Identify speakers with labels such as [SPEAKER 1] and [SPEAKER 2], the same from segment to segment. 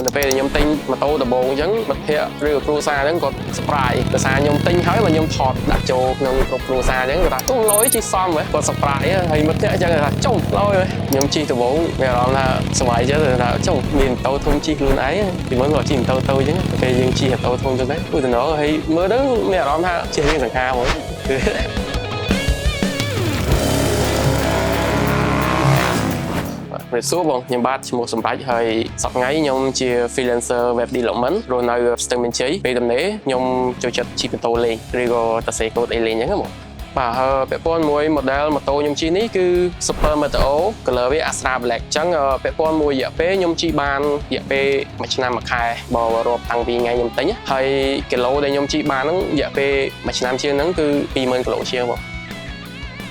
[SPEAKER 1] នៅពេលខ្ញុំទិញម៉ូតូដំបូងអញ្ចឹងមិត្តភ័ក្តិឬគ្រួសារហ្នឹងគាត់ surprise ដោយសារខ្ញុំទិញហើយមកខ្ញុំថតដាក់ចូលក្នុងក្រុមគ្រួសារអញ្ចឹងគាត់ថាទុំលុយជិះសមហ៎គាត់ surprise ហើយមិត្តភ័ក្តិអញ្ចឹងថាចុំលុយខ្ញុំជិះដំបូងមានអារម្មណ៍ថាសប្បាយចិត្តថាចុំមានម៉ូតូធំជិះខ្លួនឯងពីមុនគាត់ជិះម៉ូតូតូអញ្ចឹងពេលយើងជិះម៉ូតូធំអញ្ចឹងដែរឧទាហរណ៍ហើយមើលទៅមានអារម្មណ៍ថាជិះរៀងសង្ហាហ្មងសួរបងខ្ញុំបាទឈ្មោះសម្រាប់ហើយសប្តាហ៍ថ្ងៃខ្ញុំជា freelancer web development រស់នៅស្ទឹងមានជ័យពេលទំនេរខ្ញុំចូលចិត្តជិះម៉ូតូលេងឬក៏តាសេកូដអីលេងអញ្ចឹងបងបាទហើយពាក់ព័ន្ធមួយ model ម៉ូតូខ្ញុំជិះនេះគឺ Super Meteo color វា Astra Black អញ្ចឹងពាក់ព័ន្ធមួយរយៈពេលខ្ញុំជិះបានរយៈពេល1ឆ្នាំ1ខែបើរាប់តាំងពីថ្ងៃខ្ញុំទិញហើយគីឡូដែលខ្ញុំជិះបានហ្នឹងរយៈពេល1ឆ្នាំជាងហ្នឹងគឺ20000គីឡូជាងបង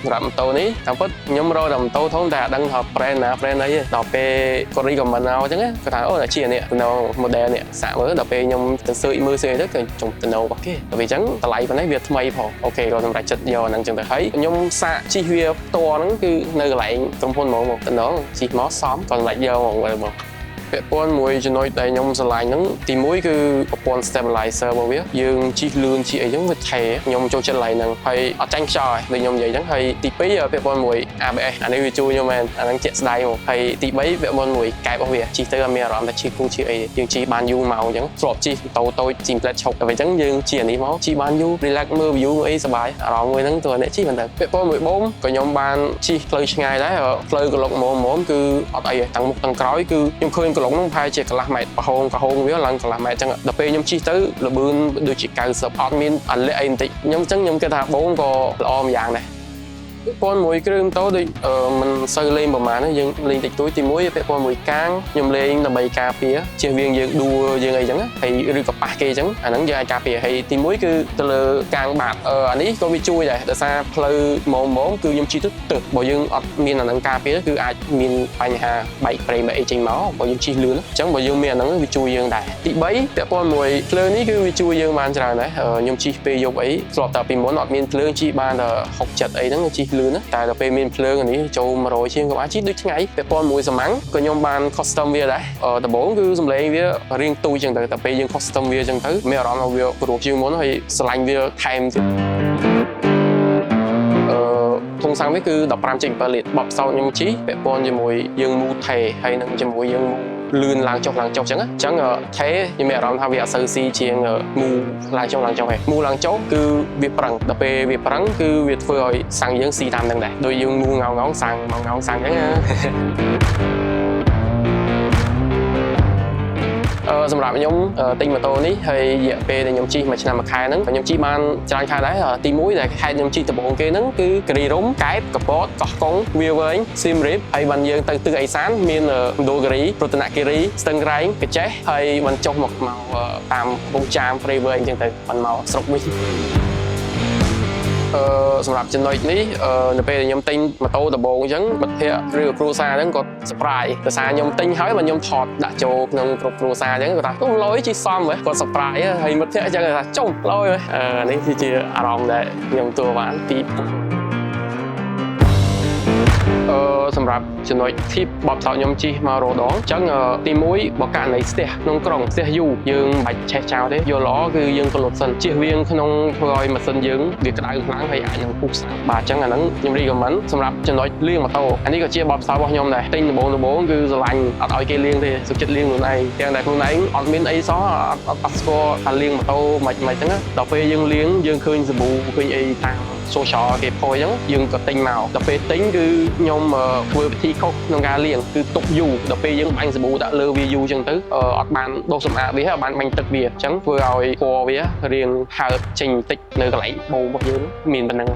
[SPEAKER 1] សម្រាប់ម៉ូតូនេះតាមពិតខ្ញុំរកតែម៉ូតូធំតែអត់ដឹងថា brand ណា brand អីទេដល់ពេលគាត់ recommend មកអញ្ចឹងគាត់ថាអូជានេះនៅ model នេះសាកមើលដល់ពេលខ្ញុំទៅស៊ើបមើលទៅគឺចុងទៅនៅរបស់គេដល់ពេលអញ្ចឹងតម្លៃប៉ុណ្ណេះវាថ្មីផងអូខេគាត់សម្រេចចិត្តយកហ្នឹងអញ្ចឹងទៅហើយខ្ញុំសាកជិះវាផ្ទាល់ហ្នឹងគឺនៅកន្លែងក្រុមហ៊ុនហ្មងទៅនៅជិះមកសមគាត់សម្រេចយកហ្មងពាក់ព័ន្ធមួយចំណុចដែលខ្ញុំស្រឡាញ់ហ្នឹងទី1គឺប្រព័ន្ធ stabilizer របស់វាយើងជិះលឿនជិះអីចឹងវាថេខ្ញុំចូលចិត្តឡៃហ្នឹងហើយអត់ចាញ់ខ្យល់ដូចខ្ញុំនិយាយចឹងហើយទី2ពាក់ព័ន្ធមួយ ABS អានេះវាជួយខ្ញុំមែនអាហ្នឹងជាក់ស្ដែងមកហើយទី3ពាក់ព័ន្ធមួយកែបរបស់វាជិះទៅអត់មានអារម្មណ៍ថាជិះគូជិះអីយើងជិះបានយូរមកអញ្ចឹងធ្លាប់ជិះម៉ូតូតូចជីងផ្លែតឈប់តែអញ្ចឹងយើងជិះអានេះមកជិះបានយូរ relax មើល view អីសប្បាយអារម្មណ៍មួយហ្នឹងតើអ្នកជិះមិនទៅពាក់ព័ន្ធមួយបូមក៏ខ្ញុំបានជិះផ្លូវឆ្ងាយដែរផ្លូវកន្លុកមុំគឺអត់អីទេទាំងមុខទាំងក្រោយគឺខ្ញុំឃើញកន្លុកហ្នឹងប្រហែលជាកន្លះម៉ែត្រប្រហោងវាឡើងកន្លះម៉ែត្រអញ្ចឹងដល់ពេលខ្ញុំជិះទៅលបឿនដូចជា90អត់មានអាលាក់អីបន្តិចខ្ញុំអញ្ចឹងខ្ញុំគិតថាបូមក៏ល្អម្យ៉ាងដែរពាក់ព័ន្ធមួយគ្រឿងម៉ូតូដូចមិនសូវលេងប្រហែលទេយើងលេងតិចតួចទី1ពាក់ព័ន្ធមួយកាងខ្ញុំលេងដើម្បីការពារជៀសវាងយើងដួលយើងអីចឹងហើយឬក៏ប៉ះគេអញ្ចឹងអាហ្នឹងយើងអាចការពារហើយទី1គឺទៅលើកាងបាតអានេះក៏វាជួយដែរដោយសារផ្លូវមុំគឺខ្ញុំជិះទៅបើយើងអត់មានអាហ្នឹងការពារគឺអាចមានបញ្ហាបែកប្រេងបែកអីចេញមកបើយើងជិះលឿនអញ្ចឹងបើយើងមានអាហ្នឹងវាជួយយើងដែរទី3ពាក់ព័ន្ធមួយភ្លើងនេះគឺវាជួយយើងបានច្រើនដែរខ្ញុំជិះពេលយប់អីស្របតែពីមុនអត់មានភ្លើងជិះបានតែ60 70អីហ្នឹងជិះលឿនតែដល់ពេលមានភ្លើងនេះចូល100ជាងក៏អាចជិះដូចថ្ងៃពាក់ព័ន្ធមួយសំាំងក៏ខ្ញុំបាន custom វាដែរដំបូងគឺសំឡេងវារៀងទូចចឹងទៅតែពេលយើង custom វាចឹងទៅមានអារម្មណ៍ថាវាព្រោះជាងមុនហើយស្រឡាញ់វាថែមទៀតធុងសាំងវាគឺ15.7 លីត្របបសោតខ្ញុំជិះពាក់ព័ន្ធជាមួយយើងមូថេហើយនឹងជាមួយយើងលឿនឡើងចុះចឹងថេខ្ញុំមានអារម្មណ៍ថាវាអត់សូវស៊ីជាងមូឡើងចុះឯងមូឡើងចុះគឺវាប្រឹងដល់ពេលវាប្រឹងគឺវាធ្វើឲ្យសាំងយើងស៊ីតាមនឹងដែរដូចយើងមូងងសាំងងងសាំងចឹងសម្រាប់ខ្ញុំទិញម៉ូតូនេះហើយរយៈពេលដែលខ្ញុំជិះ1ឆ្នាំ1ខែហ្នឹងខ្ញុំជិះបានច្រើនខែដែរទី1ដែលខែខ្ញុំជិះដំបូងគេហ្នឹងគឺគិរីរំកែបកពតកោះកុងវាវែងសៀមរាបហើយបានយើងទៅទិសឦសានមានមណ្ឌលគិរីរតនគិរីស្ទឹងត្រែងកញ្ចេះហើយបានចុះមកតាមពុំចាមព្រៃវែងអញ្ចឹងទៅបានមកស្រុកវិញសម្រាប់ចំណុចនេះនៅពេលខ្ញុំទិញម៉ូតូដំបូងអញ្ចឹងមិត្តភ័ក្តិឬគ្រួសារហ្នឹងគាត់ surprise ដោយសារខ្ញុំទិញហើយមកខ្ញុំថតដាក់ចូលក្នុងក្រុមគ្រួសារអញ្ចឹងគាត់ថាទុំលុយជិះសមហ៎គាត់ surprise ហើយមិត្តភ័ក្តិអញ្ចឹងថាចុំលុយនេះគឺជាអារម្មណ៍ដែលខ្ញុំទទួលបានពីសម្រាប់ចំណុច tip បបសោតខ្ញុំជិះមករដងអញ្ចឹងទី1បើករណីស្ទះក្នុងក្រុងស្ទះយូរយើងមិនបាច់ឆេះចោលទេយកល្អគឺយើងពលុតសិនជិះវៀងក្នុងធ្វើឲ្យម៉ាស៊ីនយើងវាក្តៅខ្លាំងហើយអាចនឹងពុះស្អាតបាទអញ្ចឹងអាហ្នឹងខ្ញុំ recommend សម្រាប់ចំណុចលាងម៉ូតូអានេះក៏ជាបបសោតរបស់ខ្ញុំដែរទិញដំបូងគឺស្រឡាញ់អត់ឲ្យគេលាងទេសុខចិត្តលាងខ្លួនឯងទាំងតែខ្លួនឯងអត់មានអីសោះអត់ស្គាល់ថាលាងម៉ូតូមិនហ្នឹងដល់ពេលយើងលាងយើងឃើញសាប៊ូឃើញអីតាម social គេផុយអញ្ចឹងយើងក៏ទិញមកដល់ពេលទិញគឺខ្ញុំធ្វើវិធីខុសក្នុងការលាងគឺទុកយូរដល់ពេលយើងបាញ់សាប៊ូដាក់លើវាយូរអញ្ចឹងទៅអត់បានដុសសម្អាតវាហើយអត់បានបាញ់ទឹកវាអញ្ចឹងធ្វើឲ្យពណ៌វារៀងហើតចេញបន្តិចនៅកន្លែងបូរបស់យើងមានប៉ុណ្ណឹង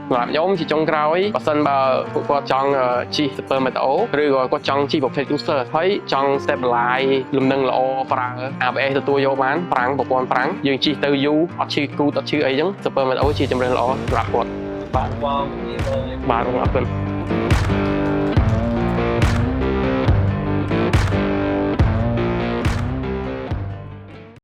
[SPEAKER 1] សម្រាប់ខ្ញុំជាចុងក្រោយបើសិនបើពួកគាត់ចង់ជិះ Super Meteo ឬក៏គាត់ចង់ជិះប្រភេទ cruiser ហើយចង់ stabilize លំនឹងល្អប្រើ ABS ទទួលយកបានប្រាំងប្រព័ន្ធប្រាំងយើងជិះទៅយូរអត់ឈឺគូតអត់ឈឺអីចឹង Super Meteo ជាជម្រើសល្អសម្រាប់គាត់បាទអរគុណ